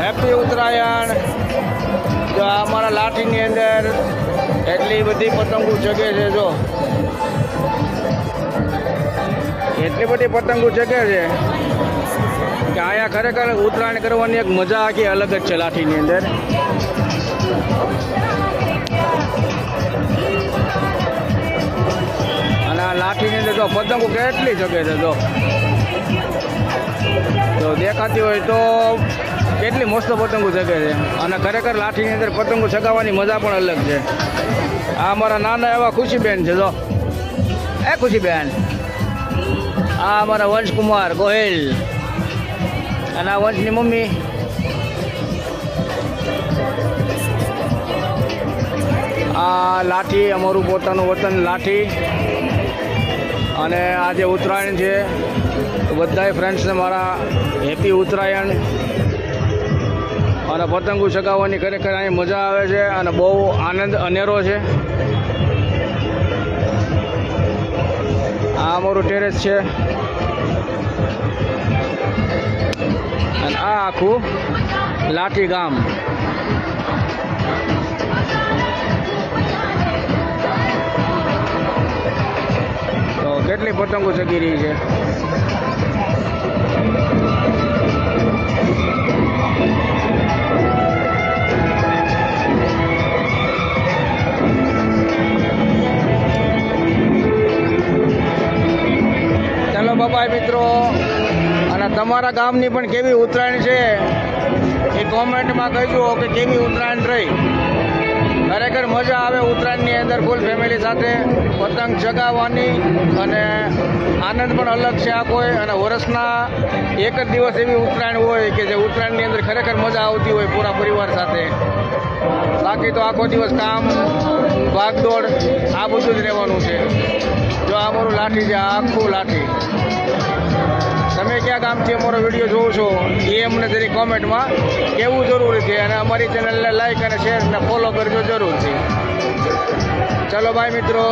Happy Uttarayan. જો આ અમારા લાઠીની અંદર એટલી બધી પતંગો ચગે છે, જો એટલી બધી પતંગો ચગે છે કે અહીંયા ખરેખર ઉત્તરાયણ કરવાની એક મજા આખી અલગ જ છે લાઠીની અંદર। અને આ લાઠીની અંદર જો પતંગો કેટલી ચગે છે, જો દેખાતી હોય તો કેટલી મસ્ત પતંગો ચગે છે। અને ખરેખર લાઠીની અંદર પતંગો ચગાવવાની મજા પણ અલગ છે। આ અમારા નાના એવા ખુશીબેન છે, જો એ ખુશીબેન, આ અમારા વંશકુમાર ગોહિલ અને આ વંશની મમ્મી। આ લાઠી અમારું પોતાનું વતન લાઠી। અને આજે ઉત્તરાયણ છે તો બધાય ફ્રેન્ડ્સને મારા હેપી ઉત્તરાયણ। અને પતંગો ચગાવવાની ખરેખર અહીં મજા આવે છે અને બહુ આનંદ અનેરો છે। આ અમારું ટેરેસ છે અને આ આખું લાઠી ગામ। તો કેટલી પતંગો ચગી રહી છે। ચાલો બાય મિત્રો, અને તમારા ગામની પણ કેવી ઉત્તરાયણ છે એ કોમેન્ટમાં કહેજો કે કેવી ઉત્તરાયણ રહી। ખરેખર મજા આવે ઉત્તરાયણની અંદર ફૂલ ફેમિલી સાથે પતંગ ચગાવવાની, અને આનંદ પણ અલગ છે આ કોઈ। અને વર્ષના એક જ દિવસ એવી ઉત્તરાયણ હોય કે જે ઉત્તરાયણની અંદર ખરેખર મજા આવતી હોય પૂરા પરિવાર સાથે। બાકી તો આખો દિવસ કામ ભાગદોડ આ બધું જ રહેવાનું છે। જો આ અમારું લાઠી છે, આ આખું લાઠી। તમે કયા ગામથી અમારો વિડીયો જોવો છો એ અમને જરી કોમેન્ટમાં કહેવું જરૂરી છે। અને અમારી ચેનલને લાઈક અને શેર અને ફોલો કરજો જરૂરથી। ચલો બાય મિત્રો।